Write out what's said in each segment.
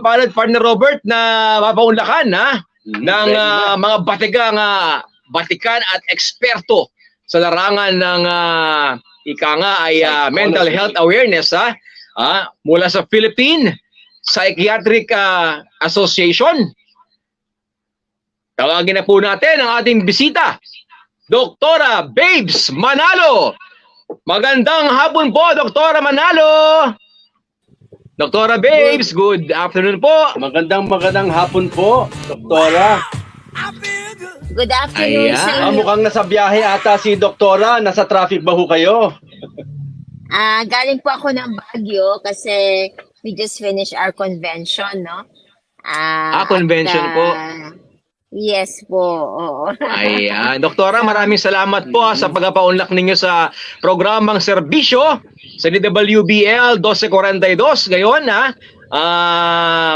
palad, Partner Robert, na mapaunlakan ng mga batikan at eksperto sa larangan ng ika nga ay mental health awareness mula sa Philippine Psychiatric Association. Tawagin na po natin ang ating bisita, Doktora Babes Manalo. Magandang hapon po, Doktora Manalo. Doktora Babes, good afternoon po. Magandang hapon po, Doktora. Good afternoon sa inyo. Mukhang nasa biyahe ata si Doktora. Nasa traffic ba ho kayo? Galing po ako ng Baguio kasi we just finished our convention, no? Convention po. Yes po, oo. Ayan. Doktora, maraming salamat po sa pagpapaunlak ninyo sa programang serbisyo sa DWBL 1242 ngayon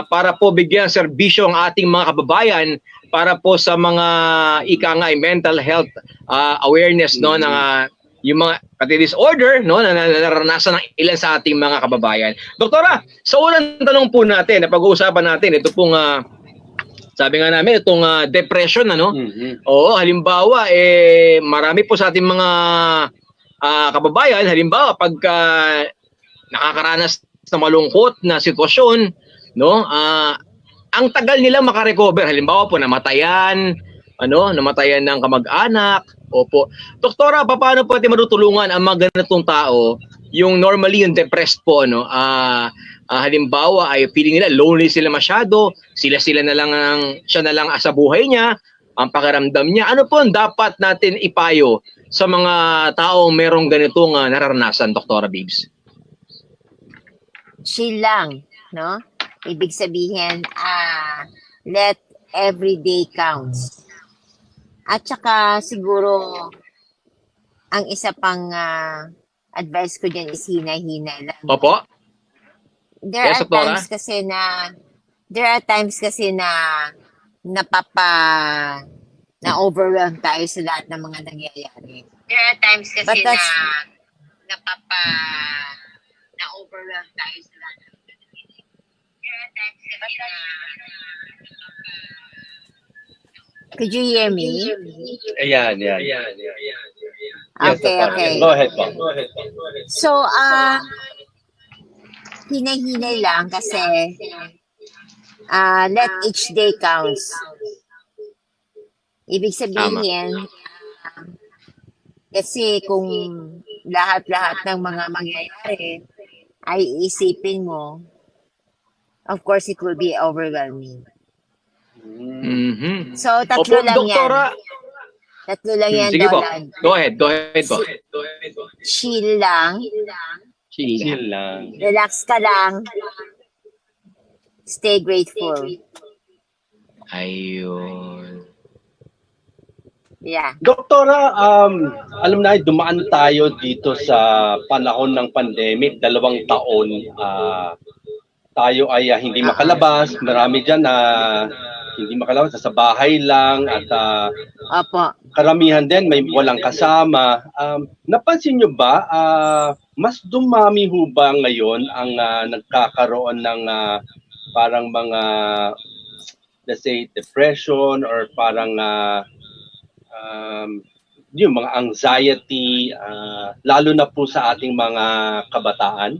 para po bigyan serbisyo ang ating mga kababayan para po sa mga ika nga mental health awareness ng yung mga disorder na naranasan ng ilan sa ating mga kababayan. Doktora, sa unang tanong po natin na pag-uusapan natin ito pong sabi nga namin itong depression Oo, halimbawa marami po sa ating mga kababayan halimbawa pagka nakakaranas ng malungkot na sitwasyon, ang tagal nila makarecover. Halimbawa po namatayan ng kamag-anak. Opo. Doktora, paano po natin matutulungan ang mga ganitong tao, yung normally yung depressed po halimbawa ay feeling nila lonely sila masyado, siya na lang sa buhay niya, ang pakiramdam niya. Ano po ang dapat natin ipayo sa mga taong merong ganitong nararanasan, Doktora Babes? Chill lang, no? Ibig sabihin, let every day counts. At saka siguro, ang isa pang advice ko dyan is hinay-hinay lang. Opo. There are times kasi na na-overwhelm tayo sa lahat ng mga nangyayari. There are times kasi na-overwhelm tayo sa lahat ng mga nangyayari. Could you hear me? Ayan. Okay. Go ahead po. So, hinay-hinay lang kasi let each day counts. Ibig sabihin, kasi kung lahat-lahat ng mga mangyayari ay isipin mo, of course, it will be overwhelming. Mm-hmm. So, tatlo lang Doktora, yan. Tatlo lang yan, sige po. Donald. Go ahead po. Chill lang. Chill lang. Relax ka lang. Stay grateful. Ayun. Yeah. Doktora, alam na dumaan tayo dito sa panahon ng pandemic, 2 taon. Tayo ay hindi makalabas. Marami dyan hindi makalabas, sa bahay lang at Opo. karamihan din may walang kasama. Napansin nyo ba, mas dumami ho ba ngayon ang nagkakaroon ng parang mga, let's say, depression or parang yung mga anxiety, lalo na po sa ating mga kabataan?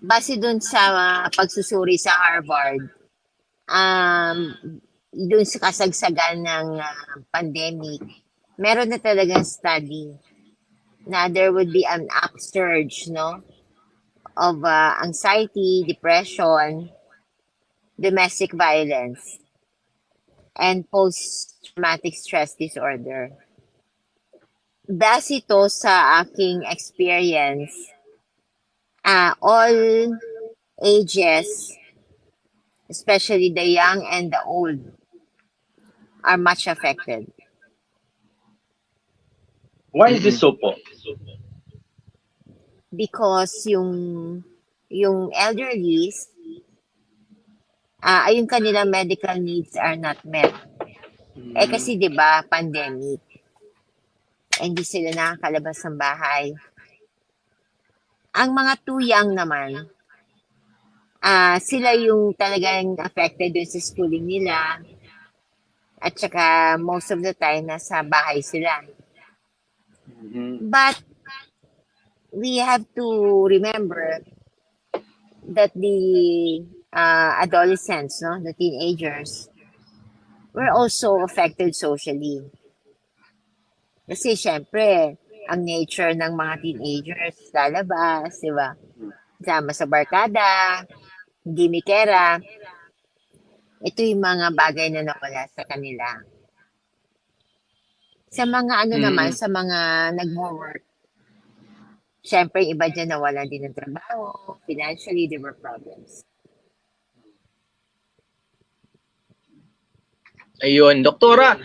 Base dun sa pagsusuri sa Harvard, dun sa kasagsagan ng pandemic, meron na talagang study na there would be an upsurge, of anxiety, depression, domestic violence, and post-traumatic stress disorder. Base ito sa aking experience, all ages, especially the young and the old, are much affected. Why is this so po? Because yung elderlies, yung kanilang medical needs are not met. Kasi 'di ba, pandemic. Hindi sila nakakalabas ng bahay. Ang mga too young naman, sila yung talagang affected dun sa schooling nila. At saka most of the time, nasa bahay sila. Mhm. But we have to remember that the adolescents, no, the teenagers, were also affected socially. Kasi syempre, ang nature ng mga teenagers, lalabas, di ba? Sama sa barkada, gimikera. Ito yung mga bagay na nawala sa kanila. Sa mga ano naman, Mm. sa mga nag-work, syempre iba dyan nawalan din ng trabaho, financially, there were problems. Ayun, doktora,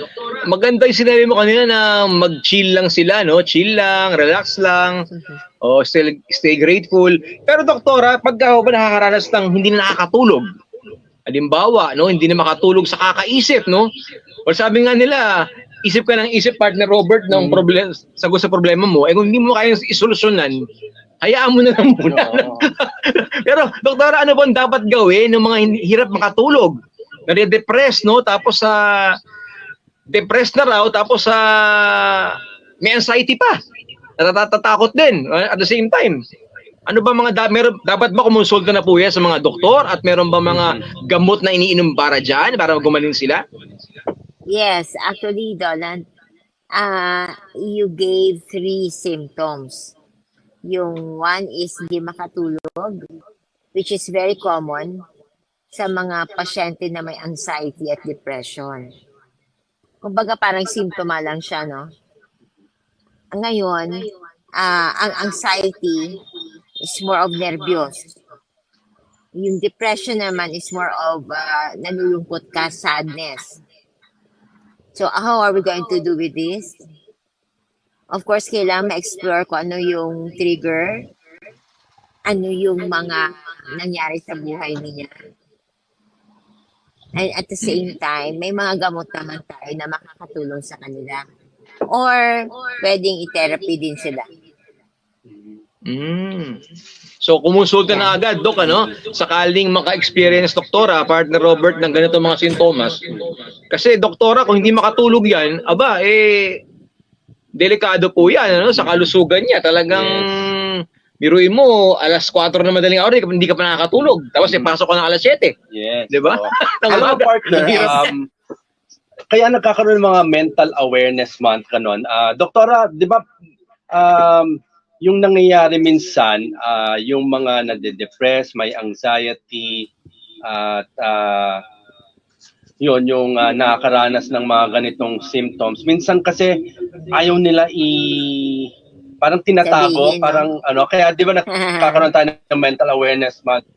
maganda yung sinabi mo kanina na mag-chill lang sila, no? Chill lang, relax lang, o stay grateful. Pero doktora, pagka ba nakakaranas ng hindi na nakakatulog, halimbawa, no, hindi na makatulog sa kakaisip, no? O sabi nga nila, isip ka ng isip, partner Robert, ng problem, sagot sa problema mo, eh kung hindi mo kayang isolusyonan, hayaan mo na lang muna. Oo. Pero, doktora, ano bang dapat gawin ng mga hirap makatulog? Nade-depress, no? Tapos depressed na raw, tapos may anxiety pa. Natatatakot din at the same time. Ano ba mga dapat ba kumonsulta na po yan sa mga doktor at meron ba mga gamot na iniinom para dyan para gumaling sila? Yes, actually, Dolan, you gave 3 symptoms. Yung one is hindi makatulog, which is very common sa mga pasyente na may anxiety at depression. Kumbaga parang simptoma lang siya, no? Ngayon, ang anxiety is more of nervyos. Yung depression naman is more of nalulungkot ka, sadness. So, how are we going to do with this? Of course, kailangan ma-explore kung ano yung trigger, ano yung mga nangyari sa buhay niya. And at the same time, may mga gamot naman tayo na makakatulong sa kanila. Or, pwedeng i-therapy din sila. So, kumonsulta na agad, Dok, ano? Sakaling maka-experience, doktora, partner Robert, ng ganito mga sintomas. Kasi, doktora, kung hindi makatulog yan, delikado po yan, ano? Sa kalusugan niya. Talagang, biruin mo, alas 4 na madaling araw, hindi ka pa nakakatulog. Tapos, pasok ka na alas 7. Yes. Di ba? Oo. Alam mo, partner, kaya nagkakaroon ng mga mental awareness month kanon. Doktora, di ba, yung nangyayari minsan, yung mga nade-depress, may anxiety, at yun, yung nakakaranas ng mga ganitong symptoms. Minsan kasi ayaw nila parang tinatago, Sabihin, no? parang ano, kaya di ba nagkakaroon tayo ng mental awareness month.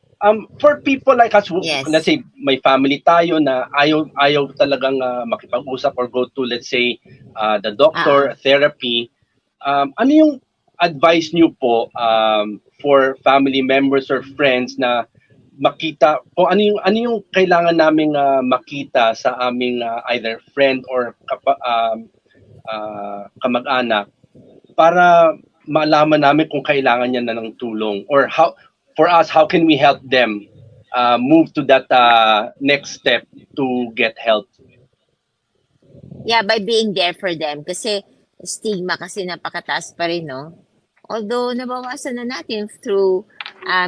For people like us, Yes. let's say may family tayo na ayaw talagang makipag-usap or go to, let's say, the doctor, therapy, ano yung advice niyo po for family members or friends na makita kung ano yung kailangan naming makita sa aming either friend or kamag-anak para malaman namin kung kailangan niya na ng tulong, or how can we help them move to that next step to get help? Yeah, by being there for them. Kasi stigma kasi napakataas pa rin, no? Although nabawasan na natin through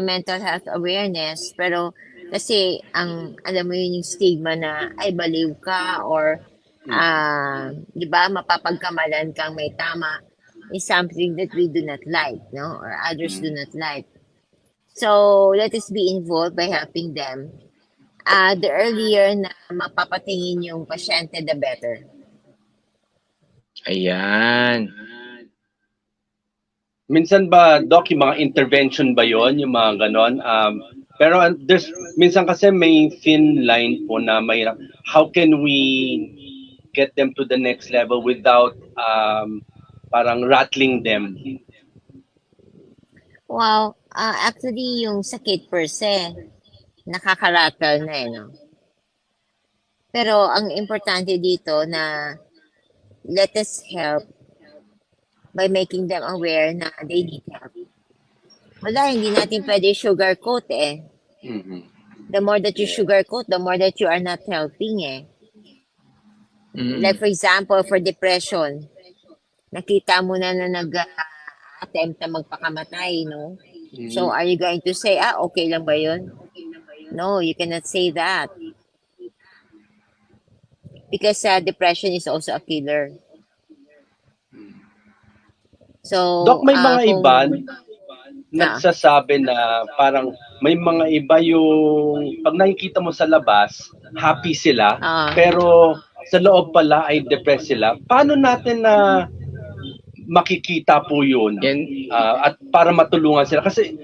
mental health awareness, pero kasi alam mo yun yung stigma na ay baliw ka or di ba mapapagkamalan kang may tama is something that we do not like, no? Or others do not like. So, let us be involved by helping them. The earlier na mapapatingin yung pasyente, the better. Ayan. Minsan ba, Doc, yung mga intervention ba yon, yung mga ganon? Pero minsan kasi may thin line po na may, how can we get them to the next level without parang rattling them? Wow, actually yung sakit per se, nakakaratal na no? Pero ang importante dito na let us help by making them aware na they need help. Wala, hindi natin pwede sugarcoat Mhm. The more that you sugarcoat, the more that you are not helping eh. Like for example, for depression, nakita mo na nag-attempt na magpakamatay, no? So, Mhm. are you going to say, okay lang ba yun? No, you cannot say that. Because depression is also a killer. So, Dok, may mga kung, iba ah, nagsasabi na parang may mga iba yung pag nakikita mo sa labas, happy sila, ah, pero sa loob pala ay depressed sila. Paano natin na makikita po yun? Yan, At para matulungan sila? Kasi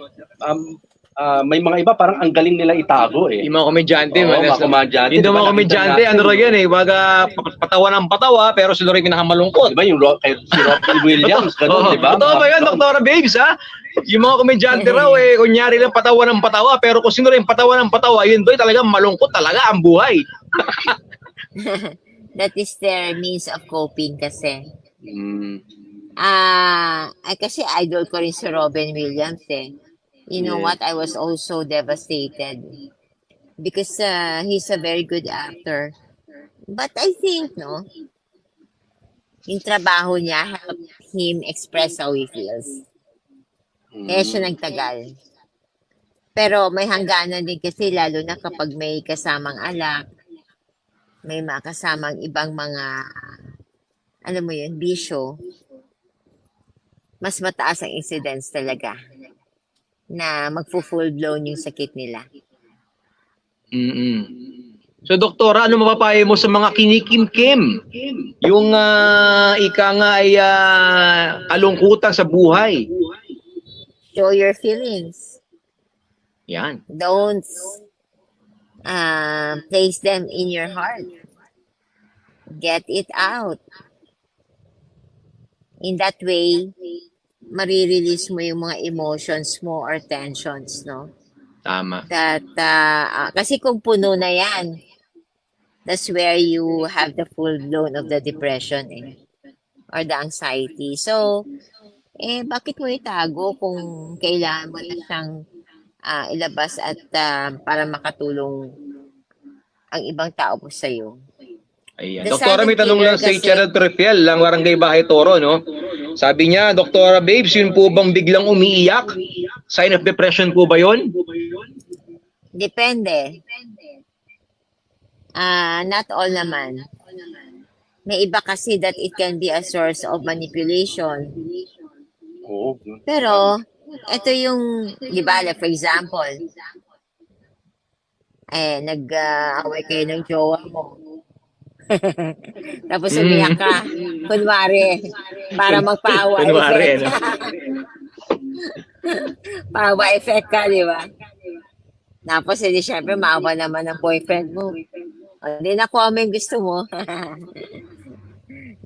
may mga iba parang ang galing nila itago eh. yung mga komedyante, Oo, mga komedyante, yung di ba mga nakita komedyante, natin? ano rin yan eh, baga patawa ng patawa, pero sila rin pinakamalungkot. Di ba yung si Robin Williams, ganun, Oo. di ba? Totoo ba yan, Dr. Babes, ha? Yung mga komedyante raw eh, kunyari lang patawa ng patawa, pero kung sino rin patawa ng patawa, yun doy talagang malungkot talaga ang buhay. that is their means of coping kasi. Mm, Kasi idol ko rin si Robin Williams eh. You know yes. what? I was also devastated because he's a very good actor. But I think, no, yung trabaho niya helped him express how he feels. Kaya siya Mm, nagtagal. Pero may hangganan din kasi lalo na kapag may kasamang alak, may makasamang ibang mga, alam mo yun, bisyo, mas mataas ang incidence talaga na magpo-full blown yung sakit nila. So, doktora, ano mapapayo mo sa mga kinikimkim? Yung ika nga ay kalungkutan sa buhay. Show your feelings. Yan. Don't place them in your heart. Get it out. In that way, marirelease mo yung mga emotions mo or tensions, no? Tama. That, kasi kung puno na yan, that's where you have the full blown of the depression eh, or the anxiety. So, bakit mo itago kung kailangan mo na siyang ilabas at para makatulong ang ibang tao po sa'yo? Ayan. The Doktora, may silent tanong killer lang si kasi- Cheryl Trefiel lang Barangay Bahay Toro, no? Sabi niya, Doktora Babes, yun po bang biglang umiiyak? Sign of depression po ba yun? Depende. Not all naman. May iba kasi that it can be a source of manipulation. Oo. Pero, ito yung, di ba, like for example, nag-away kayo ng jowa mo. Tapos umiyak ka, kunwari, para magpaawa Kunwari, effect. ano? Paawa effect ka, di ba? Tapos, syempre, maawa naman ang boyfriend mo. Hindi na comment gusto mo.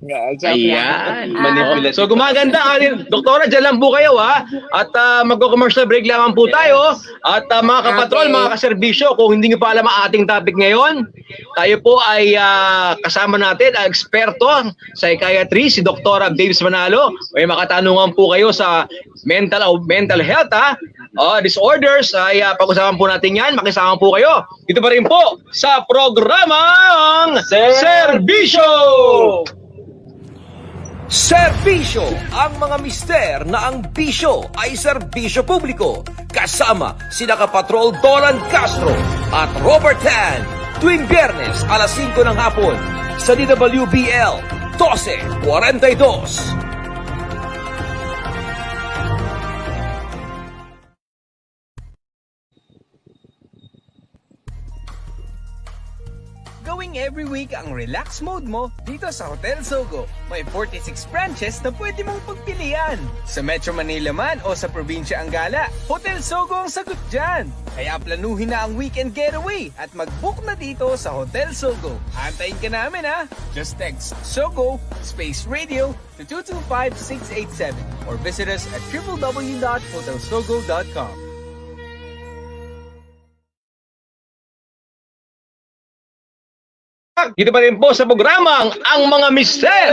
Hindi, joke lang. Ayan. Manipulative. So gumaganda Doktora, dyan lang po kayo ha. At magko-commercial break lamang po tayo. At mga kapatrol, Okay. mga kaserbisyo, kung hindi nyo pa alam ang ating topic ngayon, tayo po ay kasama natin ang eksperto sa psychiatry, si Doktora Babes Manalo. May makatanungan po kayo sa mental health disorders, ay pag-usapan po natin yan. Makisama po kayo. Dito pa rin po sa programang Serbisyo! Serbisyo, ang mga mister na ang bisyo ay serbisyo publiko. Kasama sina Kapatrol Dolan Castro at Robert Tan. Tuwing Biyernes alas 5 ng hapon sa DWBL 1242. Gawing every week ang relax mode mo dito sa Hotel Sogo. May 46 branches na pwede mong pagpilian. Sa Metro Manila man o sa probinsya ang gala, Hotel Sogo ang sagot dyan. Kaya planuhin na ang weekend getaway at mag-book na dito sa Hotel Sogo. Antayin ka namin ha! Just text SOGO space radio to 225687 or visit us at www.hotelsogo.com. Dito pa rin po sa programang Ang Mga Mister.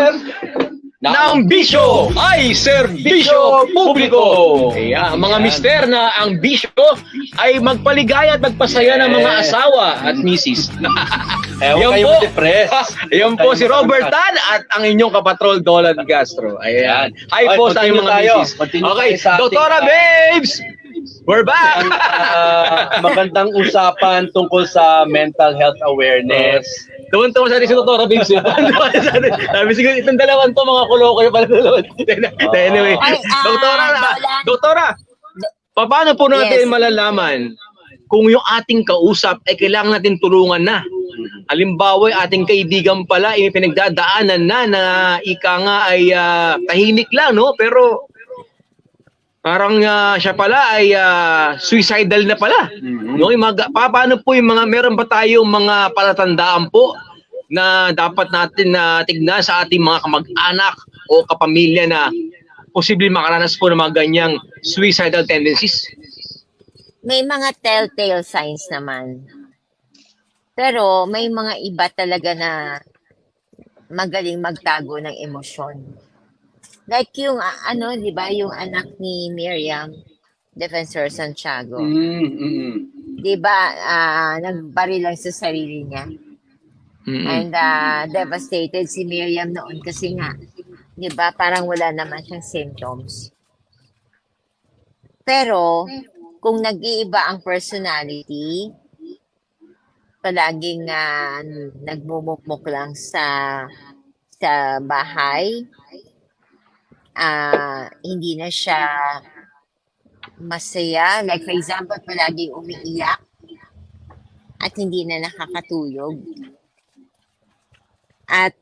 na ang bisyo ay serbisyo publiko. Ayan, mga mister na ang bisyo ay magpaligaya at magpasaya ng mga asawa at misis. Ewan kayo depressed. Yan po si Robert Tan at ang inyong kapatrol Dolan Castro. Ayan. Hi Okay, po sa inyong continue mga tayo. misis. Continue Okay, tayo sa ating, Doktora Babes! We're back! Magandang usapan tungkol sa mental health awareness. Tuwan-tuwa sa atin si Doktora Babes. Sabi siguro itong dalawan to mga kuloko yung pala dalawan. Anyway, Ay, Doktora, paano po natin Yes. malalaman kung yung ating kausap ay kailangan natin tulungan na? Halimbawa, yung ating kaibigan pala ay pinagdadaanan na ika nga ay tahimik lang, no? Pero parang siya pala ay suicidal na pala. No? Yung paano po yung mga, meron ba tayong mga palatandaan po na dapat natin na tignan sa ating mga kamag-anak o kapamilya na posibleng makaranas po ng mga ganyang suicidal tendencies? may mga telltale signs naman. Pero may mga iba talaga na magaling magtago ng emosyon. Like yung di ba, yung anak ni Miriam, Defensor Santiago. Di ba, nagbaril lang sa sarili niya. And devastated si Miriam noon kasi nga, di ba, parang wala naman siyang symptoms. Pero, kung nag-iiba ang personality, palaging nagmumukmuk lang sa bahay, hindi na siya masaya. Like for example, palaging umiiyak at hindi na nakakatulog. At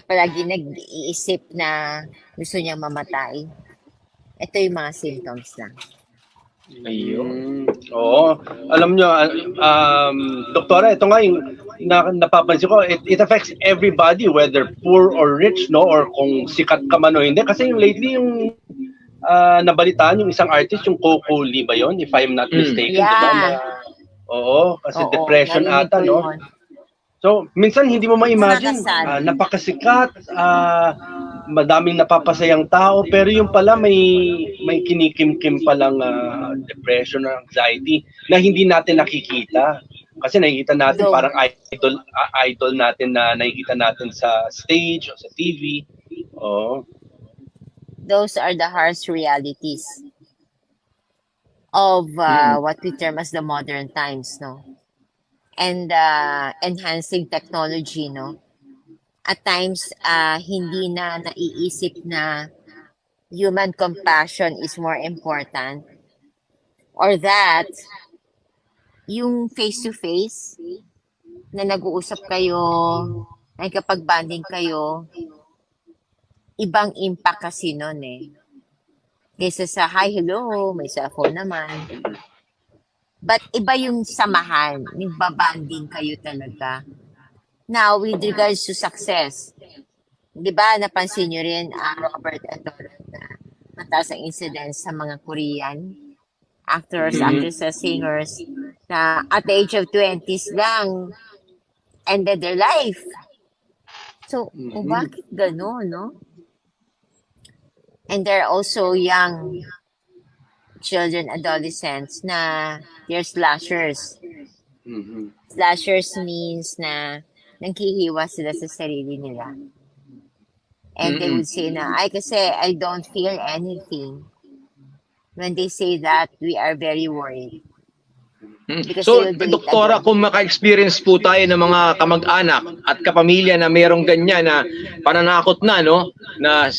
palagi nag-iisip na gusto niyang mamatay. Ito yung mga symptoms lang. Ayun. Oo. Alam nyo, doktora, ito nga yung napapansin ko, it affects everybody, whether poor or rich, no? Or kung sikat ka man o hindi. Kasi yung lately, yung nabalitaan, yung isang artist, yung Coco Lee ba yun? If I'm not mistaken. Yeah. Diba? Oo, kasi Oo, depression narinig ata, ko no? yun. So, minsan hindi mo ma-imagine, Nakakasad. napakasikat, madaming napapasayang tao, pero yung pala may kinikim-kim palang depression or anxiety na hindi natin nakikita. Kasi nakikita natin Though- parang idol natin na nakikita natin sa stage o sa TV. Oh. Those are the harsh realities of what we term as the modern times, no? And enhancing technology, no? At times, hindi na naiisip na human compassion is more important, or that yung face-to-face na nag-uusap kayo, nagkapag-banding kayo, ibang impact kasi nun eh. Kaysa sa hi, hello, may cellphone naman. But iba yung samahan, nagbabanding kayo talaga. Now, with regards to success, di ba, napansin nyo rin, Robert and Dolan, na mataas ang incidence sa mga Korean actors, actresses, singers, na at the age of 20s lang, ended their life. So, bakit gano'n, no? And there are also young children, adolescents na they're slashers. Slashers means na nanghihiwa sila sa sarili nila. And they would say na, ay kasi I don't feel anything. When they say that, we are very worried. Because So, they will do it Doktora, again. kung maka-experience po tayo ng mga kamag-anak at kapamilya na mayroong ganyan na pananakot na, no? Na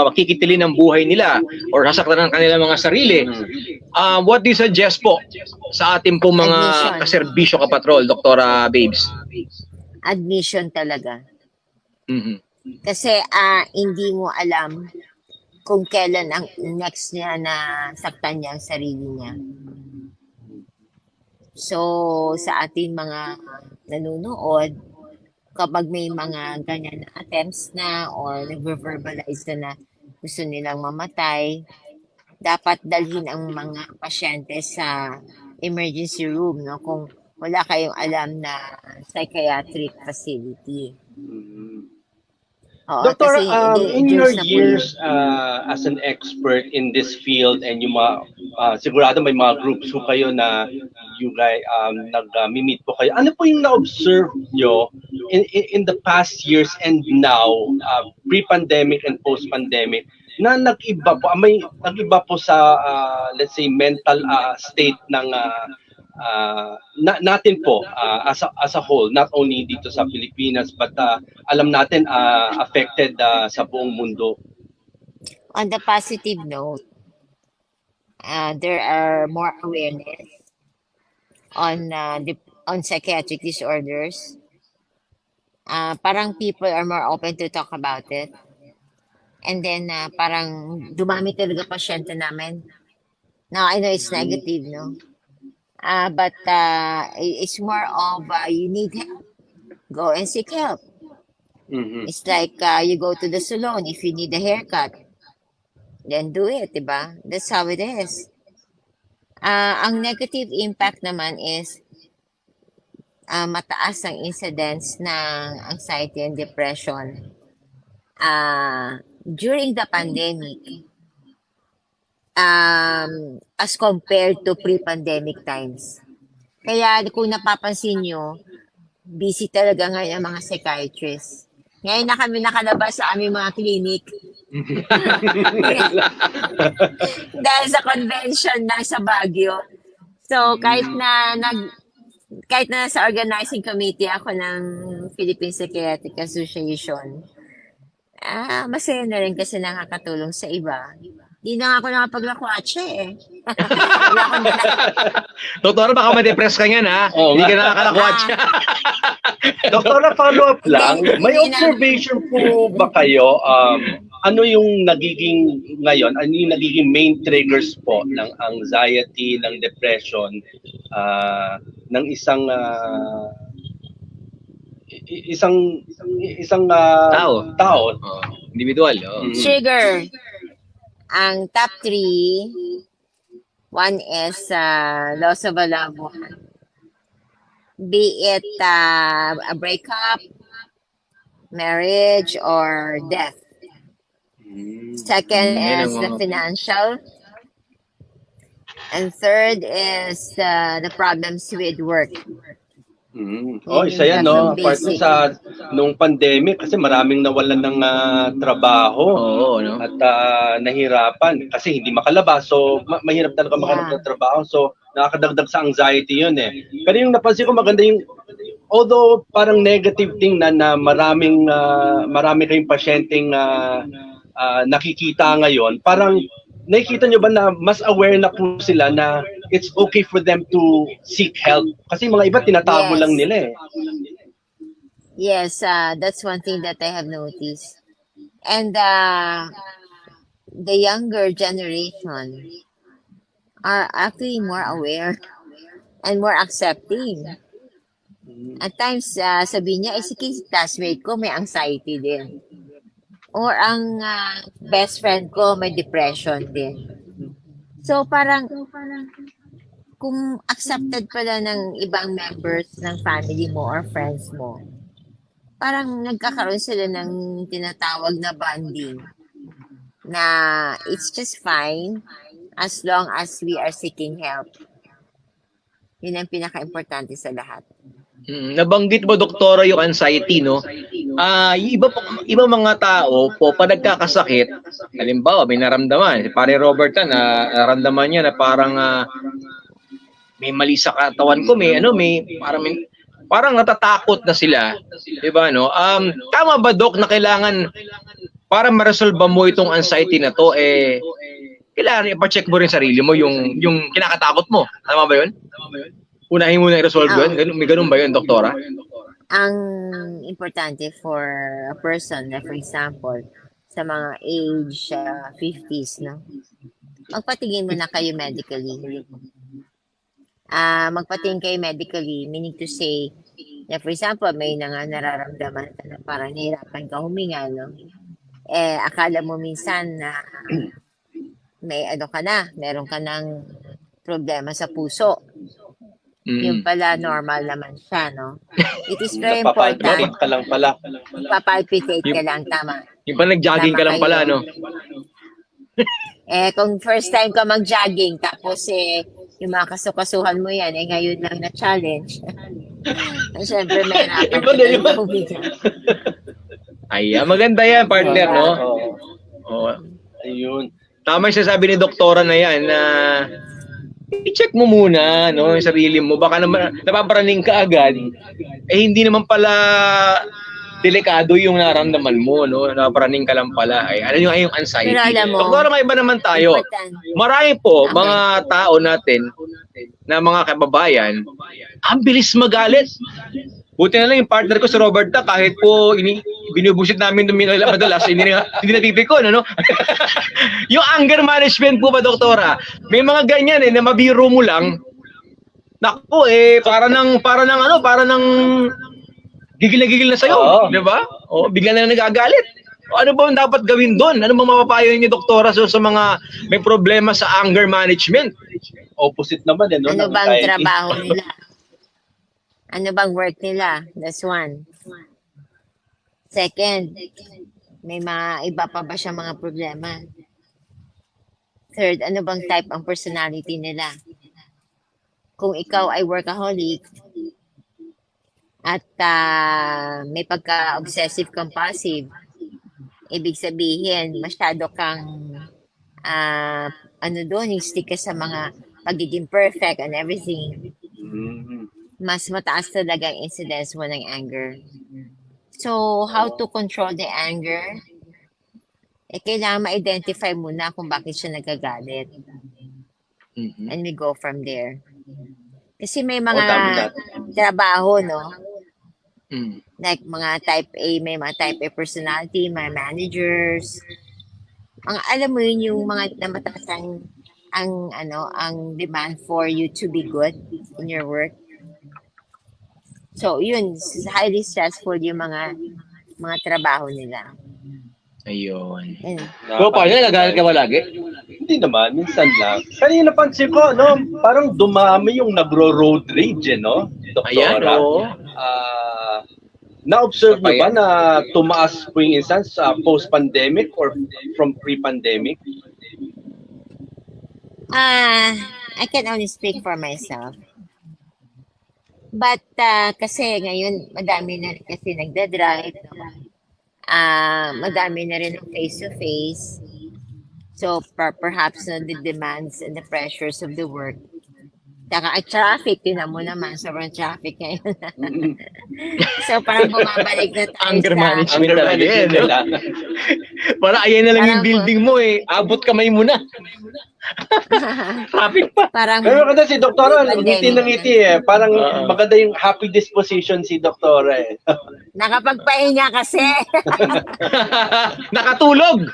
makikitilin ang buhay nila or sasaktan ng kanilang mga sarili, what do you suggest po sa ating po mga Admission. kaserbisyo kapatrol, Doktora Babes? Admission talaga. Mhm. Kasi hindi mo alam kung kailan ang next niya na saktan niya ang sarili niya. So, sa ating mga nanonood, kapag may mga ganyan na attempts na or nag-verbalize na gusto nilang mamatay, dapat dalhin ang mga pasyente sa emergency room, no? Kung wala kayong alam na psychiatric facility. Oo, Doctor, kasi in your dangerous na po yun. years as an expert in this field and yung mga, sigurado may mga groups po kayo na you guys nag-meet po kayo. Ano po yung na-observe nyo in the past years and now, pre-pandemic and post-pandemic, na nag-iba po, may nag-iba po sa, let's say, mental state ng natin po as a whole, not only dito sa Pilipinas but alam natin affected sa buong mundo. On the positive note, there are more awareness on psychiatric disorders. Parang people are more open to talk about it. And then parang dumami talaga pasyente namin. Now I know it's negative, no? But it's more of you need help. Go and seek help. Mhm. It's like you go to the salon if you need a haircut. Then do it, diba? That's how it is. Ang negative impact naman is mataas ang incidence ng anxiety and depression during the pandemic as compared to pre-pandemic times. Kaya kung napapansin nyo, busy talaga ngayon ang mga psychiatrists. Ngayon na kami nakalabas sa aming mga clinic. Dahil sa convention na sa Baguio. So, kahit na sa organizing committee ako ng Philippine Psychiatric Association, masaya na rin kasi nakakatulong sa iba. Di na ako nakapaglakwatsya eh. Wala akong Doktora, baka ma-depress ka niyan, ha? Oo Hindi nga. ka nakakalakwatsa. Doktora, follow-up lang, may Hindi na- observation po ba kayo? Ano yung nagiging ngayon, ano yung nagiging main triggers po ng anxiety, ng depression, ng isang tao. Oh, individual. Oh. Sugar. Ang top 3, one is loss of a loved one. Be it a breakup, marriage, or death. Second Yan is ang the mga- financial. And third is the problems with work. Isa yan, no? Tatlong Part basic. sa nung pandemic kasi maraming nawalan ng trabaho Oo, no? at nahirapan kasi hindi makalabas. So, mahirap talaga makahanap ng trabaho. So, nakakadagdag sa anxiety yun eh. Pero yung napansin ko maganda yung although parang negative thing na marami kayong pasyenteng nakikita ngayon, parang nakikita nyo ba na mas aware na po sila na it's okay for them to seek help? Kasi mga iba tinatago Yes. lang nila eh. Yes, that's one thing that I have noticed. And the younger generation are actually more aware and more accepting. At times, sabihin niya, sige, classmate ko may anxiety din. Or ang best friend ko may depression din. So, parang kung accepted pala ng ibang members ng family mo or friends mo, parang nagkakaroon sila ng tinatawag na bonding na it's just fine as long as we are seeking help. Yun ang pinaka-importante sa lahat. Nabanggit mo, Doktora, yung anxiety, no? Iba mga tao po, pag nagkakasakit, halimbawa, may naramdaman. Si Pare Robert naramdaman niya na parang may mali sa katawan ko, parang natatakot na sila. Diba, no? Tama ba, Dok, na kailangan, para ma-resolve mo itong anxiety na to, kailangan ipacheck mo rin sarili mo yung kinakatakot mo. Tama ba yun? Unahin mo na i-resolve yun? May ganun ba yun, Doktora? Ang importante for a person na, for example, sa mga age 50s, no? Magpatingin muna kayo medically. Magpatingin kayo medically, meaning to say, na for example, may nararamdaman ka na parang nahirapan ka huminga, no? Akala mo minsan na meron ka ng problema sa puso. Yung Mm. pala normal naman siya, no? It is very important. Napapalpitate ka lang pala. Papalpitate ka lang, tama. Yung pa nag-jogging Tama ka lang pala, kayo. no? Kung first time ka mag-jogging, tapos yung mga kasukasuhan mo yan, ngayon lang na challenge. Siyempre, may hirapan Iba na yun. huminga. Ay, maganda yan, partner, no? Oo. Oo. Ayun. Tama yung sasabi ni doktora na yan na i-check mo muna no yung sarili mo, baka naman napaparaning ka agad hindi naman pala delikado yung nararamdaman mo, no, napaparaning ka lang pala ano yung anxiety. Pero alam mo, Doktora, may iba naman tayo. important. Marami po Okay. mga tao natin na mga kababayan ang bilis magalit. Buti na lang yung partner ko si Roberta, kahit po binubusit namin madalas, hindi napipikon, ano? Yung anger management po ba, doktora? May mga ganyan na mabiro mo lang. Naku, para nang gigil na gigil na sa'yo, Oo. di ba? O, bigla na nagagalit. O, ano ba ang dapat gawin doon? Ano ba mapapayo niyo, doktora, sa mga may problema sa anger management? Opposite naman no? Ano ng bang anxiety. trabaho nila? Ano bang work nila? That's one. Second, may mga iba pa ba siya mga problema? Third, ano bang type ang personality nila? Kung ikaw ay workaholic at may pagka-obsessive compulsive, ibig sabihin, masyado kang yung stick ka sa mga pagiging perfect and everything. Mhm. Mas mataas talaga ang incidence mo ng anger. So, how to control the anger? Kailangan ma-identify muna kung bakit siya nagagalit. And we go from there. Kasi may mga dami natin. trabaho, no? Mm. Like mga type A, may mga type A personality, mga managers. Alam mo yun, yung mga namataas ang demand for you to be good in your work. So, yun, highly stressful yung mga trabaho nila. Ayun. Yun. So, paano nagagalit ka ba lagi? Hindi naman, minsan lang. Kanina napansin ko, no, parang dumami yung nagro-road rage, no? Ayan, Doktora. oo. Na-observe niyo ba Ayan. na tumaas po yung instance post-pandemic or from pre-pandemic? I can only speak for myself. But kasi ngayon, madami na rin kasi nagda-drive. No? Madami na rin ng face-to-face. So, perhaps the demands and the pressures of the work. Saka traffic, tinan mo naman, sobrang traffic ngayon. So, parang bumabalik na tayo Anger sa... management talaga yan. No? Para ayan na lang yung Parang- building mo abot kamay mo na. Traffic pa. Parang, Pero kasi si Doktora, Pandemic. ngiti ng ngiti Parang maganda yung happy disposition si Doktora nakapagpahinga kasi. Nakatulog.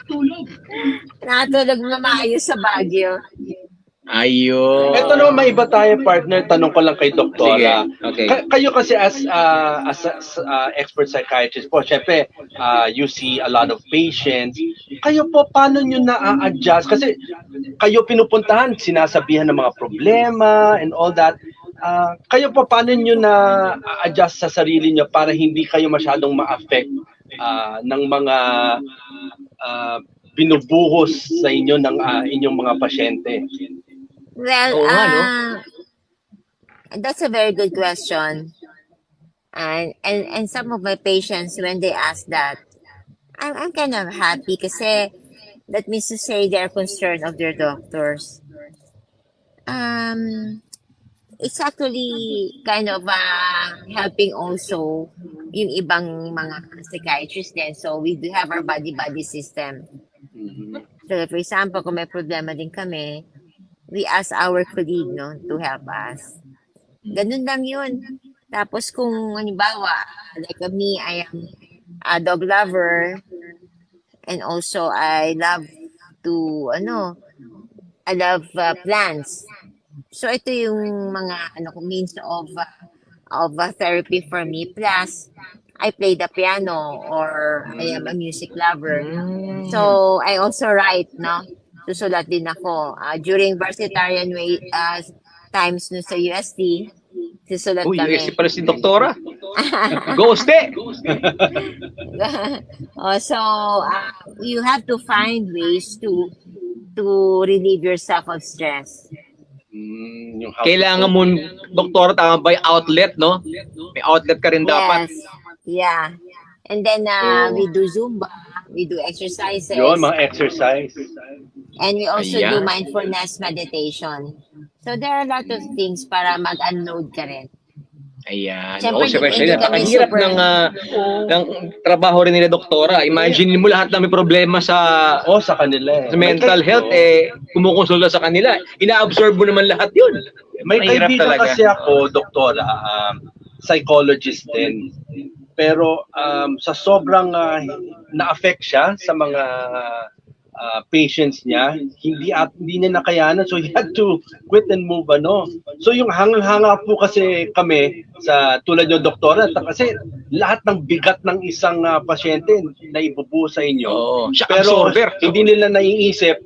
Nakatulog na maayos sa Baguio. Ayun. Ito naman may iba tayo partner, tanong ko lang kay Doktora. Sige, okay. Kayo kasi as expert psychiatrist po, syempre you see a lot of patients. Kayo po, paano nyo na-adjust? Kasi kayo pinupuntahan, sinasabihan ng mga problema and all that. Kayo po, paano nyo na-adjust sa sarili nyo para hindi kayo masyadong ma-affect ng mga binubuhos sa inyo ng inyong mga pasyente? Well, Oo nga, no? That's a very good question. And some of my patients, when they ask that, I'm kind of happy kasi that means to say they're concerned of their doctors. It's actually kind of helping also yung ibang mga psychiatrists din. So we do have our body-body system. So for example, kung may problema din kami, we ask our colleague, no, to help us. Ganun lang yun. Tapos kung halimbawa, like me, I am a dog lover and also I love plants. So ito yung mga means of therapy for me. Plus, I play the piano or I am a music lover. So I also write, no? Susulat din ako. During varsitarian times no sa UST, Susulat Uy, kami. UST pala si Doktora. Ghoste! So, you have to find ways to relieve yourself of stress. Yung how to Kailangan cope. mo, Doktora, tama ba yung outlet, no? May outlet ka rin dapat. Yes. Yeah. And then So- we do Zumba, we do exercises, Yun, mga exercise. and we also Ayan. do mindfulness meditation. So there are a lot of things para mag-unload ka rin. Ayan. Siyempre, Siyempre, hindi kami napakahirap super- ng trabaho rin nila, Doktora. Imagine mo lahat na may problema sa Sa kanila sa mental health, kumukonsulta sa kanila. Ina-absorb mo naman lahat yun. May Mahirap kaibigan talaga. kasi ako, doktora, psychologist din. Pero sa sobrang na-affect siya sa mga patients niya, hindi niya nakayanan. So he had to quit and move, So yung hangang-hanga po kasi kami sa tulad yung doktora, kasi lahat ng bigat ng isang pasyente na ibubuo sa inyo. Oo. Siya Pero absorber. hindi nila naiisip,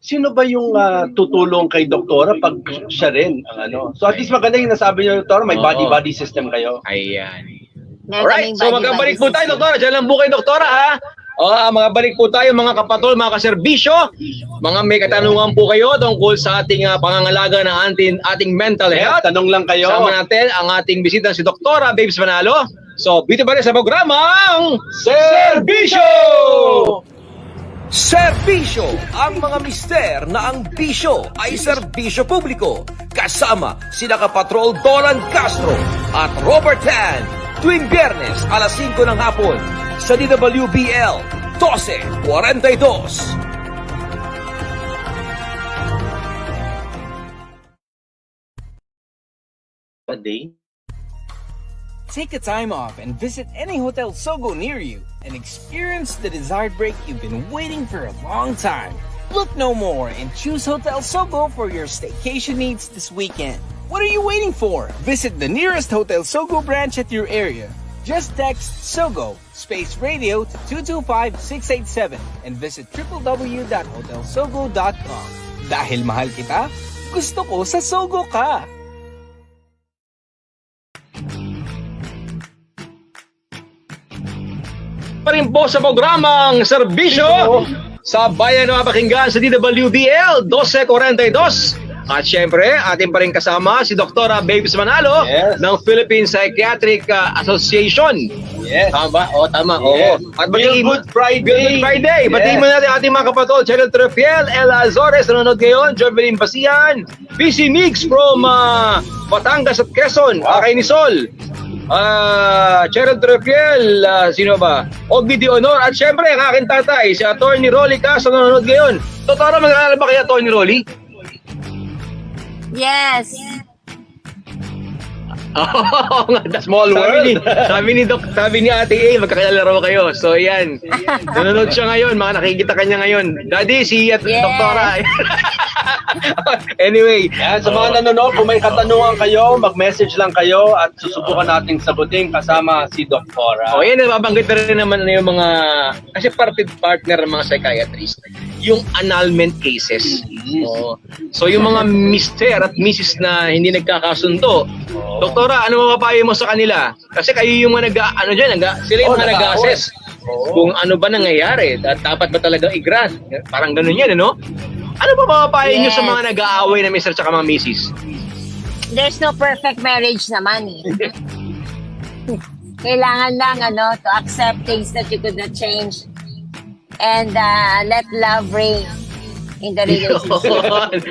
sino ba yung tutulong kay doktora pag siya rin ang So at least maganda yung nasabi niyo, doktora, may Oo. body-body system kayo. Ayan. Meron Alright, kaming so body-body magkabalik po tayo, system. Doktora. Diyan lang po kayo, Doktora, ha? Mga balik po tayo, mga kapatol, mga kaserbisyo. Mga may katanungan po kayo tungkol sa ating pangangalaga ng ating mental health. Tanong lang kayo. Sama natin ang ating bisita si Doktora Babes Manalo. So, dito ba rin sa programang Serbisyo! Serbisyo, ang mga mister na ang bisyo ay serbisyo publiko. Kasama sina Kapatrol Dolan Castro at Robert Tan. Tuwing Biyernes, alas 5 ng hapon sa DWBL 1242. A day? Take a time off and visit any Hotel Sogo near you and experience the desired break you've been waiting for a long time. Look no more and choose Hotel Sogo for your staycation needs this weekend. What are you waiting for? Visit the nearest Hotel Sogo branch at your area. Just text Sogo space radio to 225687 and visit www.hotelsogo.com. Dahil mahal kita, gusto ko sa Sogo ka. pa rin po sa programang Serbisyo sa Bayan ng Mapakinggan sa DWBL 1242. At syempre, ating pa rin kasama si Doktora Babes Manalo Yes. ng Philippine Psychiatric Association. Yes. Tama ba? Oo, tama. Yes. Oo. At Feel Good Friday. Good Friday. Batiin mo natin ating mga kapatol, Cheryl Trefiel, Ella Azores, nanonood ngayon, Jovelyn Basian, PC Mix from Batangas at Quezon, Akay ni Sol, Cheryl Trefiel, sino ba? Ogbi Di Honor, at syempre, ang aking tatay, si Atty. Rolly Castro, nanonood ngayon. Totoo, mag-aalala ba kay Atty. Rolly? Yes. Oo, the Small world. Sabi ni Ate A, magkakilala raw kayo. So, yan. Nanonood siya ngayon, mga nakikita kanya ngayon. Daddy, si Doktora. Anyway, Yan, sa mga nanonood, kung may katanungan kayo, mag-message lang kayo at susubukan nating sagutin kasama si Doktora. yan, nababanggit na rin naman yung mga, kasi partner ng mga psychiatrist, yung annulment cases. Oo. So, yung mga mister at misis na hindi nagkakasundo, Doktora, ano mapapayo mo sa kanila? Kasi kayo yung mga sila yung mga nag-assess. Kung ano ba nangyayari, at dapat ba talaga i-grant? Parang ganun yan, ano? Ano ba mapapayo nyo sa Yes. mga nag-aaway na mister at mga misis? There's no perfect marriage naman eh. Kailangan lang to accept things that you could not change and let love reign in the relationship.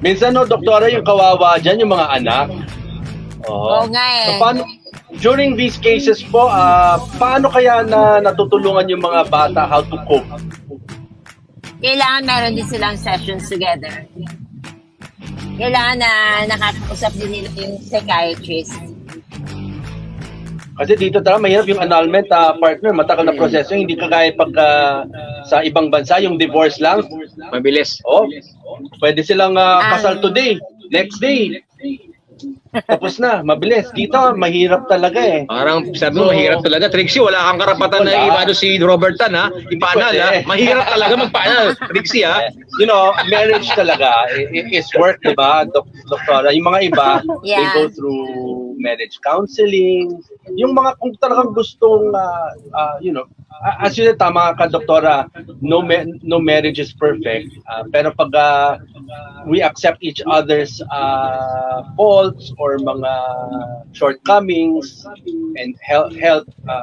Minsan, Doktora, yung kawawa dyan, yung mga anak. Oo nga eh. So, paano, during these cases po, paano kaya natutulungan yung mga bata how to cope? Kailangan meron din silang sessions together. Kailangan na nakakausap din nila yung psychiatrist. Kasi dito talaga mahirap yung annulment, partner, matagal na proseso. Hindi kagaya pag sa ibang bansa, yung divorce lang. Mabilis. Pwede silang kasal today, next day. tapos na, mabilis. Dito, mahirap talaga eh. Parang sabi mo, So, mahirap talaga. Trixie, wala kang karapatan na Wala. ipaano si Robert Tan, ha? Ipanal, ha? Pwede. Mahirap talaga magpanal, Trixie, ha? You know, marriage talaga is work, di ba, doktora? Yung mga iba, they Yeah. go through marriage counseling. Yung mga kung talagang gustong, you know, as yun, tama ka, doktora, no marriage is perfect. Pero pag we accept each other's faults or mga shortcomings and health,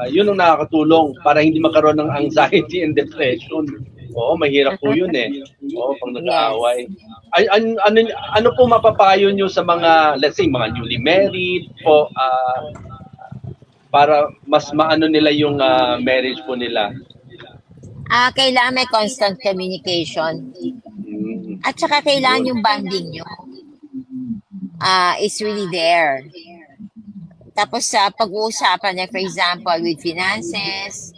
yun ang nakakatulong para hindi magkaroon ng anxiety and depression. Oo, mahirap po yun eh. Oo, pag nag-aaway. Ano po mapapayo nyo sa mga, let's say, mga newly married po, para mas maano nila yung marriage po nila? Kailangan may constant communication. At saka kailangan yung bonding nyo is really there. Tapos sa pag-uusapan niya, for example, with finances,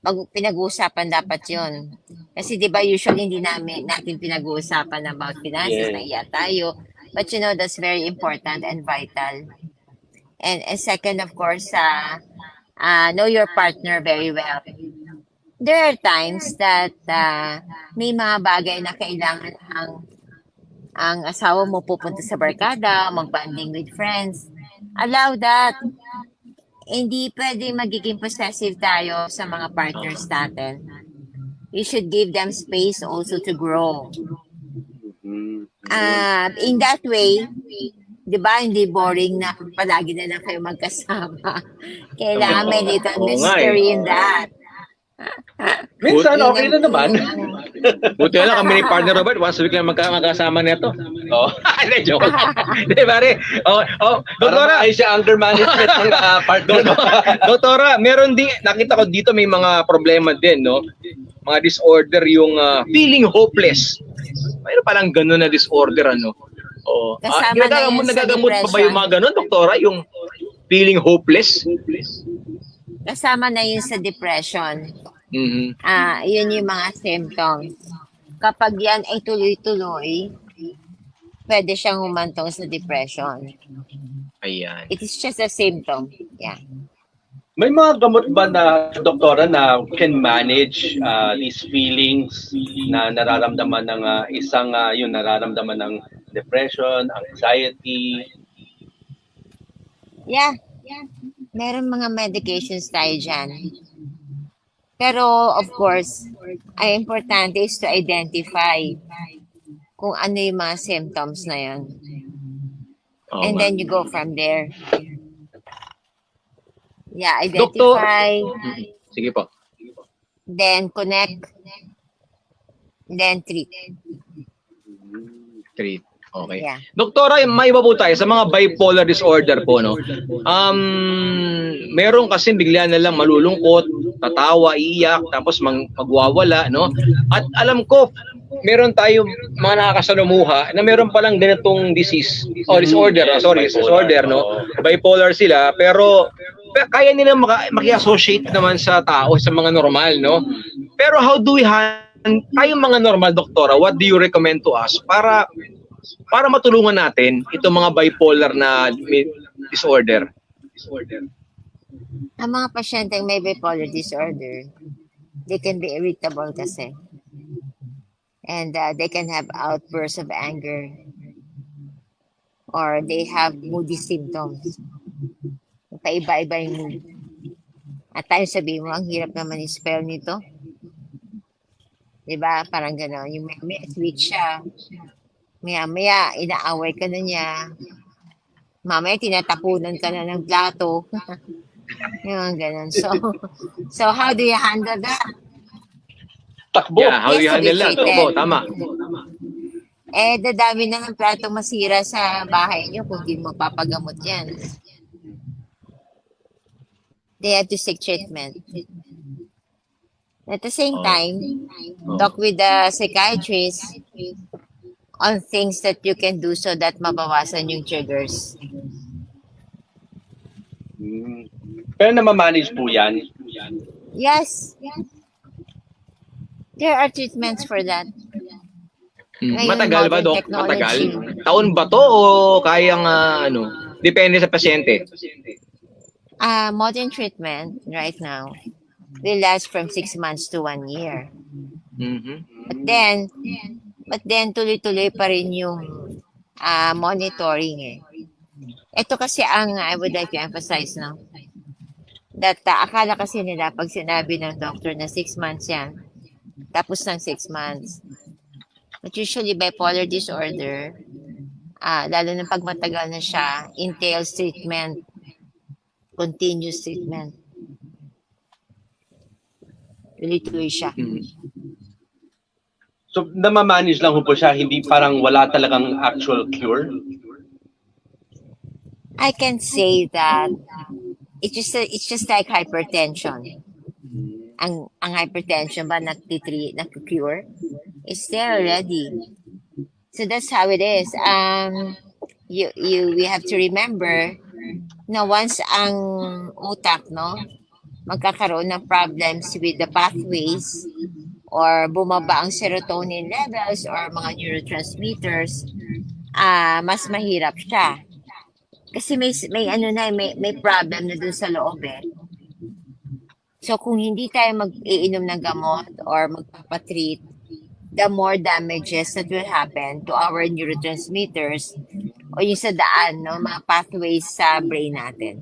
pinag-uusapan dapat yun. Kasi di ba usually hindi natin pinag-uusapan about finances, Yeah. nahiya tayo. But you know, that's very important and vital. And second, of course, know your partner very well. There are times that may mga bagay na kailangan ang asawa mo pupunta sa barkada, mag-bonding with friends. Allow that. Hindi pwede magiging possessive tayo sa mga partners natin. You should give them space also to grow. In that way, di ba, hindi boring na palagi na lang kayo magkasama. Kailangan may little Oo nga mystery in that. Minsan, okay na naman. Buti na lang kami ni partner Robert, once a week lang magkasama nito. Oh. Hindi, joke. Hindi, pare. Doktora, Ay siya anger management ng partner. Doktora, meron din, nakita ko dito may mga problema din, no? Mga disorder, yung feeling hopeless. Mayroon palang gano'n na disorder, ano? Oh. Kasama na yun sa nagagamot pa ba depression. yung mga gano'n, doktora? Yung feeling hopeless? Kasama na yun sa depression. Mhm. Yun yung mga symptoms. Kapag yan ay tuloy-tuloy, pwede siyang humantong sa depression. Ayan. It is just a symptom. Yeah. May mga gamot ba na, doktora, na can manage these feelings na nararamdaman ng isang, yun, nararamdaman ng depression, anxiety? Yeah. Meron mga medications tayo dyan. Pero, of course, ang importante is to identify kung ano yung mga symptoms na yun. Oo And nga. then you go from there. Yeah, Doktor- identify, Sige po. then connect, then treat. Treat. Okay. Yeah. Doktora, may iba po tayo sa mga bipolar disorder po, no? Meron kasi bigla na lang malulungkot, tatawa, iiyak, tapos magwawala, no? At alam ko, meron tayo mga nakakasalumuha na meron palang ganitong disease o disorder, disorder, no? Bipolar sila, pero kaya nila maki-associate naman sa tao, sa mga normal, no? Pero how do we tayong mga normal, doktora, what do you recommend to us para matulungan natin itong mga bipolar na disorder? Ang mga pasyenteng may bipolar disorder, they can be irritable kasi. And they can have outbursts of anger. Or they have moody symptoms. Paiba-iba yung mood. At tayo sabihin mo, ang hirap naman i-spell nito. Diba? Parang gano'n. Yung may sweet siya. Maya-maya, inaaway ka na niya. Mamaya, tinatapunan ka na ng plato. Yung gano'n. So how do you handle that? Takbo. Yeah, how do you Yes, handle that? treated. Opo, tama. Dadami na ng plato masira sa bahay niyo kung di mo papagamot yan. They have to seek treatment. At the same time, talk with the psychiatrist on things that you can do so that mabawasan yung triggers. Pero namamanage po yan. Yes. There are treatments for that. Ngayon, Matagal ba, modern Dok? technology. Matagal? Taon ba to o kayang depende sa pasyente? Modern treatment right now will last from 6 months to 1 year. Mhm. But then tuloy-tuloy pa rin yung monitoring eh. Ito kasi ang I would like to emphasize, no? That akala kasi nila pag sinabi ng doctor na 6 months yan, tapos ng 6 months. But usually bipolar disorder, lalo na pag matagal na siya, entails treatment, continuous treatment. Tuloy-tuloy siya. So, namamanage lang po siya, hindi parang wala talagang actual cure? I can say that it's just like hypertension. Ang hypertension ba nag-cure? It's there already. So that's how it is. We have to remember na once ang utak, no, magkakaroon ng problems with the pathways or bumaba ang serotonin levels or mga neurotransmitters, mas mahirap siya. Kasi may problem na dun sa loob eh. So kung hindi tayo mag-iinom ng gamot or magpapatreat, the more damages that will happen to our neurotransmitters o yung sa daan, no, mga pathways sa brain natin.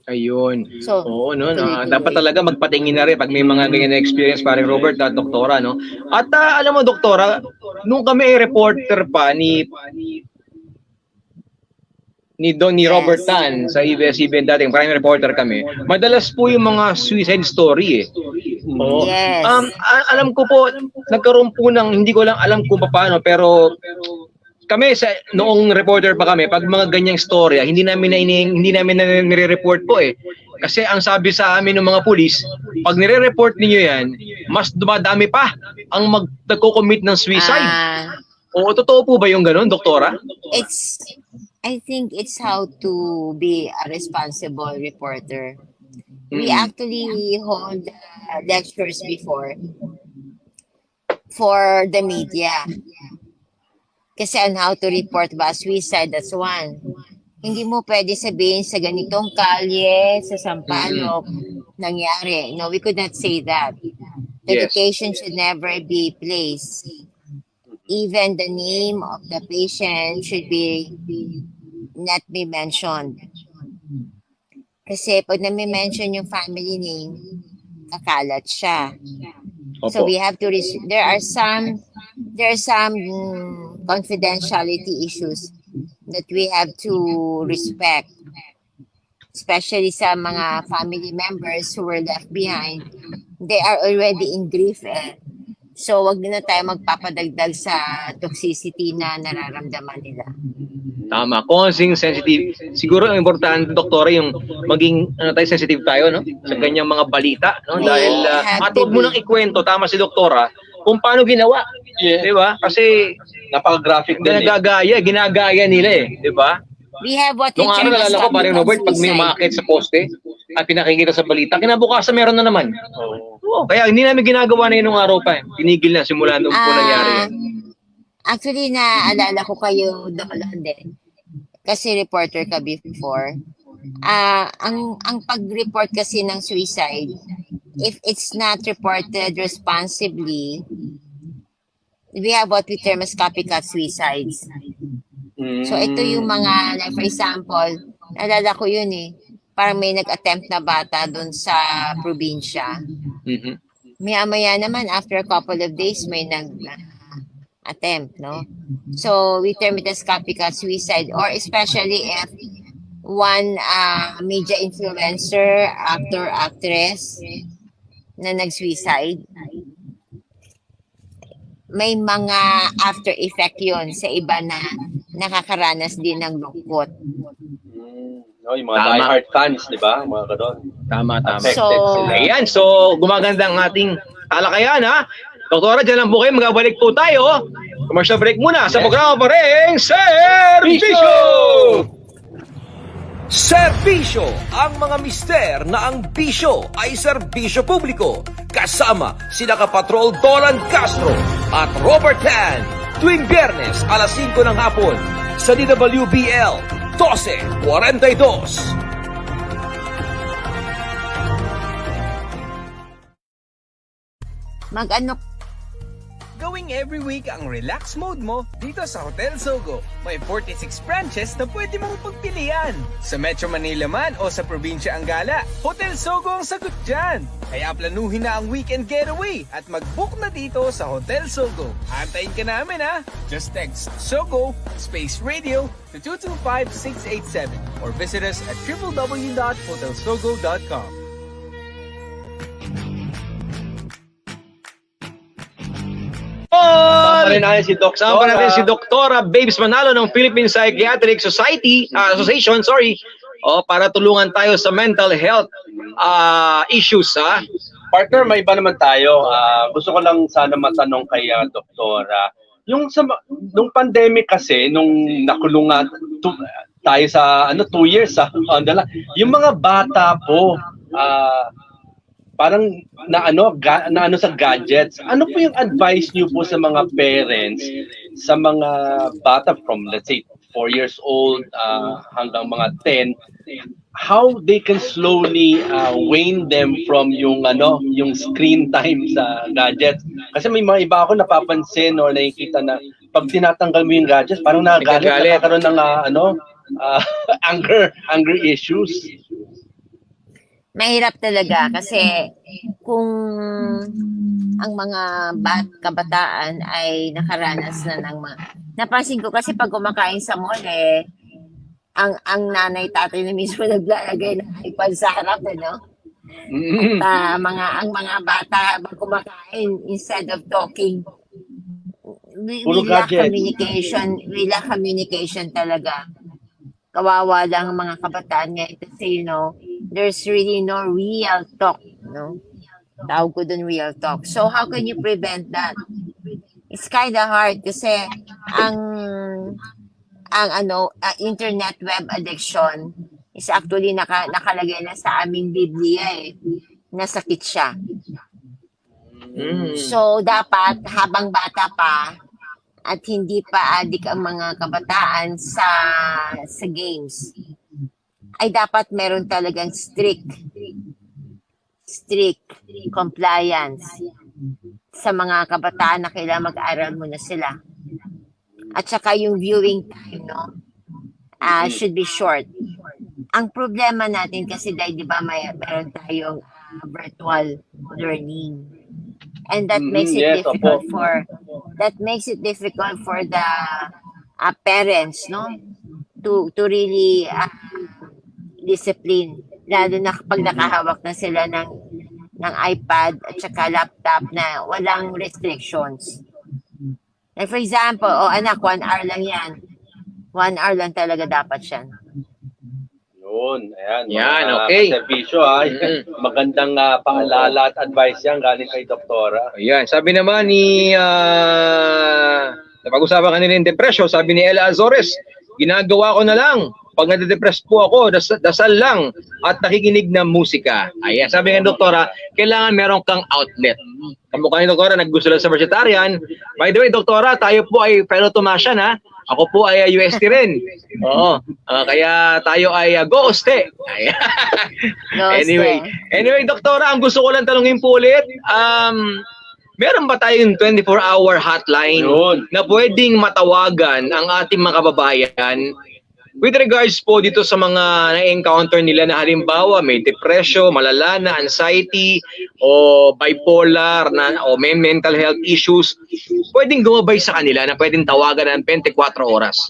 Ayun. So, Oo, no, tuloy-tuloy. dapat talaga magpatingin na rin pag may mga ganyan na experience paring Robert at doktora, no. At alam mo, doktora, nung kami reporter pa ni Robert Tan sa ABS-CBN dating prime reporter kami, madalas po yung mga suicide story eh. Oo. Yes. Alam ko po, nagkaroon po ng, hindi ko lang alam kung paano, pero kami noong reporter pa kami, pag mga ganyang storya, hindi namin na nire-report po eh. Kasi ang sabi sa amin ng mga pulis, pag nire-report niyo yan, mas dumadami pa ang nagko-commit ng suicide. Oo, totoo po ba yung ganun, doktora? I think it's how to be a responsible reporter. We actually hold lectures before for the media. Kasi on how to report ba suicide, that's one. Hindi mo pwede sabihin sa ganitong kalye, sa Sampaloc, nangyari. No, we could not say that. The Yes. location should never be placed. Even the name of the patient should not be mentioned. Kasi pag na-mention yung family name, kakalat siya. So Opo. we have to there are some confidentiality issues that we have to respect, especially sa mga family members who were left behind. They are already in grief eh. So wag na tayo magpapadagdag sa toxicity na nararamdaman nila. Tama. Consing sensitive. Siguro ang importante, doktora, yung maging sensitive tayo, no? Sa ganyang mga balita, no? Dahil have at to huwag mo be. nang ikwento, tama si doktora, kung paano ginawa. Yeah. Di ba? Kasi Napaka-graphic din eh. ginagaya nila eh. Di ba? We have what we Nung araw, term as nalala ko, paring capital Robert, pag may suicide. umakit sa poste at pinakikita sa balita, kinabukasan meron na naman. Oo, kaya hindi namin ginagawa na yun nung araw pa. Tinigil na simula nung po nangyari yan. Actually, naalala ko kayo doon din. Kasi reporter ka before. Ang pag-report kasi ng suicide, if it's not reported responsibly, we have what we term as copycat suicides. So ito yung mga, like for example, naalala ko yun eh, parang may nag-attempt na bata doon sa probinsya. Mhm. Maya-maya naman, after a couple of days, may nag-attempt, no? So, we term it as copycat suicide, or especially if one media influencer, actor, actress na nag-suicide, may mga after effect yon sa iba na nakakaranas din ng lungkot. No, yung mga Tama. diehard fans, di ba? Mga kanon. Tama. Affected So, sila. Ayan, so gumaganda ang ating talakayan, ha? Doktora, dyan lang po kayo, magabalik po tayo. Commercial break muna sa programa pa rin, Serbisyo! Serbisyo, ang mga mister na ang bisyo ay serbisyo publiko. Kasama sina Kapatrol Dolan Castro at Robert Tan. Tuwing Biyernes alas 5 ng hapon sa DWBL 1242. Mag-ano Gawing every week ang relax mode mo dito sa Hotel Sogo. May 46 branches na pwede mong pagpilian. Sa Metro Manila man o sa probinsya ang gala, Hotel Sogo ang sagot dyan. Kaya planuhin na ang weekend getaway at mag-book na dito sa Hotel Sogo. Antayin ka namin ha! Just text SOGO space radio to 225687 or visit us at www.hotelsogo.com. Kasama rin natin si Dr. Kasama natin si Doktora Babes Manalo ng Philippine Psychiatric Association, para tulungan tayo sa mental health issues, ha? Partner, may iba naman tayo. Gusto ko lang sana matanong kay Doktora. Nung pandemic kasi, nung nakulungan tayo sa 2 years, yung mga bata po, parang naano sa gadgets. Ano po yung advice niyo po sa mga parents, sa mga bata from let's say 4 years old hanggang mga 10, how they can slowly wane them from yung screen time sa gadgets? Kasi may mga iba ako napapansin or nakikita na pag tinatanggal mo yung gadgets, parang nagkakaroon ng anger issues. Mahirap talaga kasi kung ang mga kabataan ay nakaranas na ng mga... Napansin ko kasi pag kumakain sa mall ang nanay tatay na mismo naglalagay ng iPad sa harap, At ang mga bata pag kumakain, instead of talking, we lack communication talaga. Kawawa lang ang mga kabataan ngayon kasi, there's really no real talk, Tawag ko dun real talk. So, how can you prevent that? It's kind of hard kasi ang internet web addiction is actually nakalagay na sa aming Biblia nasakit siya. So, dapat habang bata pa at hindi pa addict ang mga kabataan sa games, ay dapat meron talagang strict compliance sa mga kabataan na kailangan mag-aral muna sila. At saka yung viewing time, should be short. Ang problema natin kasi dahil di ba meron tayong virtual learning. And that makes it difficult for the parents, to really discipline, lalo na kapag nakahawak na sila ng iPad at saka laptop na walang restrictions. Like for example, anak, 1 hour lang yan. 1 hour lang talaga dapat yan. Yun, ayan. Yan, okay. Serbisyo, magandang paalala at advice yan galing kay Doktora. Ayan, sabi naman ni napag-usapan kanina yung depression, sabi ni Ella Azores, ginagawa ko na lang pag nade-depress po ako, dasal lang at nakikinig ng musika. Ayan, sabi ng Doktora, kailangan meron kang outlet. Kamukha ni Doktora, naggusto lang sa vegetarian. By the way, Doktora, tayo po ay fellow Tomasian, ha? Ako po ay UST rin. Oo. Kaya tayo ay go-oste. Anyway, Doktora, ang gusto ko lang tanungin po ulit, meron ba tayong 24-hour hotline na pwedeng matawagan ang ating mga kababayan with regards po dito sa mga na-encounter nila na halimbawa may depression, malala na anxiety o bipolar o may mental health issues, pwedeng gumabay sa kanila na pwedeng tawagan ng 24 oras?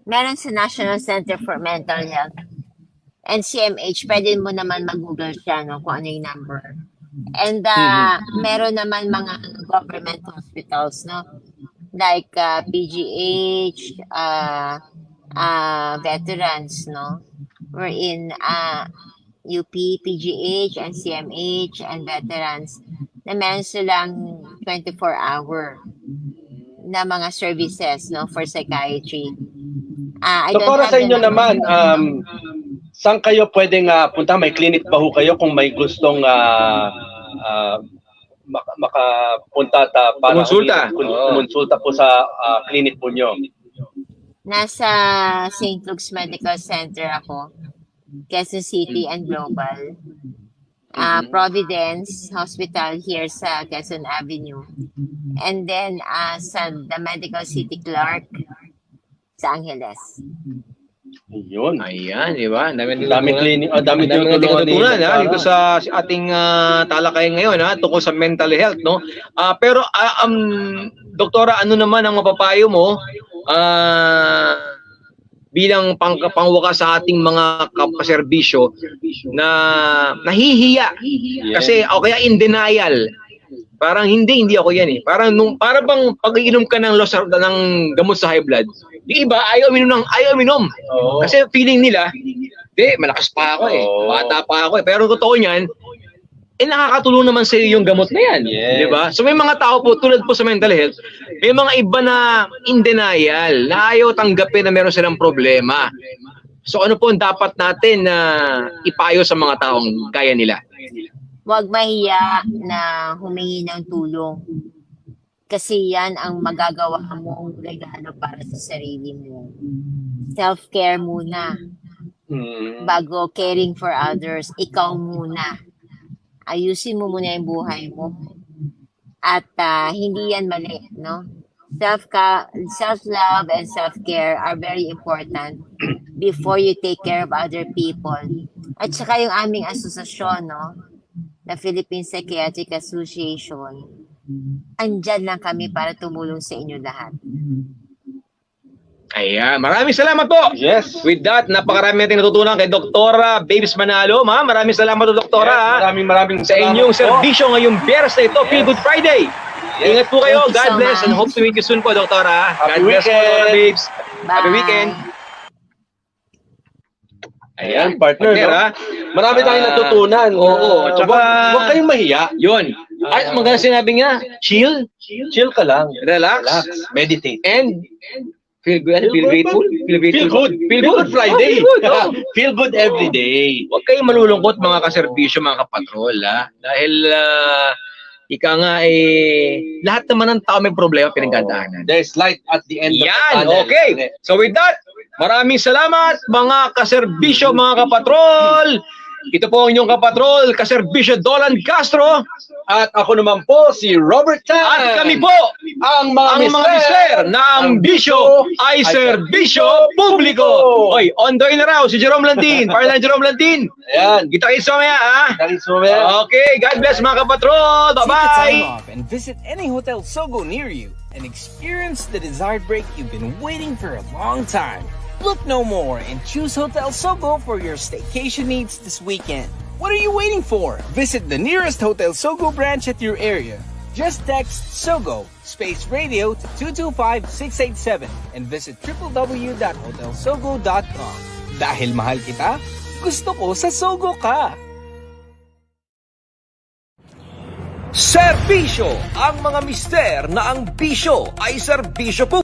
Meron sa National Center for Mental Health and CMH, pwede mo naman mag-google siya kung ano yung number. And meron naman mga government hospitals, like PGH, veterans, we're in UP, PGH, and CMH, and veterans na meron silang 24-hour na mga services, no, for psychiatry. I So don't para have sa the inyo number. naman, saan kayo pwedeng punta? May clinic ba ho kayo kung may gustong makapunta para Kumonsulta. kumonsulta po sa clinic po nyo? Nasa St. Luke's Medical Center ako, Quezon City and Global. Providence Hospital here sa Quezon Avenue. And then sa the Medical City Clark sa Angeles. Yun. Ayan, di ba? Daming clinic, daming Dami tinutulungan ni natutunan Dr. dito sa ating talakayan ngayon tungkol sa mental health, no? Pero doktora, ano naman ang mapapayo mo bilang pangwakas sa ating mga kaserbisyo na nahihiya kasi o kaya in denial. Parang hindi ako yan eh. Parang para bang pag-iinom ka ng gamot sa high blood, yung iba ayaw minom. Oo. Kasi feeling nila, malakas pa ako eh. Oo. Bata pa ako eh. Pero totoo niyan, nakakatulong naman sa iyo yung gamot na yan. Yes. Di ba? So may mga tao po, tulad po sa mental health, may mga iba na in denial, na ayaw tanggapin na meron silang problema. So ano po ang dapat natin na ipayo sa mga taong kaya nila? Huwag mahiya na humingi ng tulong. Kasi yan ang magagawa mong regalo para sa sarili mo. Self-care muna. Bago caring for others, ikaw muna. Ayusin mo muna yung buhay mo. At hindi yan mali, no? Self-love and self-care are very important before you take care of other people. At saka yung aming asosasyon, no? The Philippine Psychiatric Association, andyan lang kami para tumulong sa inyo lahat. Ayan, maraming salamat po. Yes. With that, napakarami natin natutunan kay Doktora Babes Manalo. Maraming salamat po, Doktora. Yes, maraming sa inyong salamat po. serbisyo ngayong Biyernes na ito, Feel Good Friday. Yes. Ingat po kayo. Thank you God so bless and much. hope to meet you soon po, Doktora. Happy God bless po, weekend. Doktora Babes. Bye. Happy weekend. Ayan, partner, no? ha? Marami tayong natutunan. Oo, at saka- Huwag kayong mahiya. Yun. Ay, maganda sinabi niya, chill, Chill ka lang. relax, Meditate. and feel good, feel grateful, Feel good. Feel good Friday. Oh, feel good, oh. Feel good every day. Huwag kayong malulungkot mga kaserbisyo, mga kapatrol, ha? Dahil, ika nga lahat naman ng tao may problema pinagdadaanan. There's light at the end of the Yan, tunnel. okay. So with that, maraming salamat mga kaserbisyo, mga kapatrol. Ito po ang inyong kapatrol, kaserbisyo Dolan Castro. At ako naman po, si Robert Tan. At kami po, ang mga mister ng bisyo ay serbisyo publiko. Oy, on the way na raw si Jerome Lantin. Parlan Jerome Lantin. Ayan. Kita-kits mamaya, ha? Thanks so much. Okay, God bless mga kapatrol. Take a Bye-bye. time off and visit any Hotel Sogo near you and experience the desired break you've been waiting for a long time. Look no more and choose Hotel Sogo for your staycation needs this weekend. What are you waiting for? Visit the nearest Hotel Sogo branch at your area. Just text SOGO space radio to 225687 and visit www.hotelsogo.com. Dahil mahal kita, gusto ko sa Sogo ka. Serbisyo, ang mga mister na ang bisyo ay serbisyo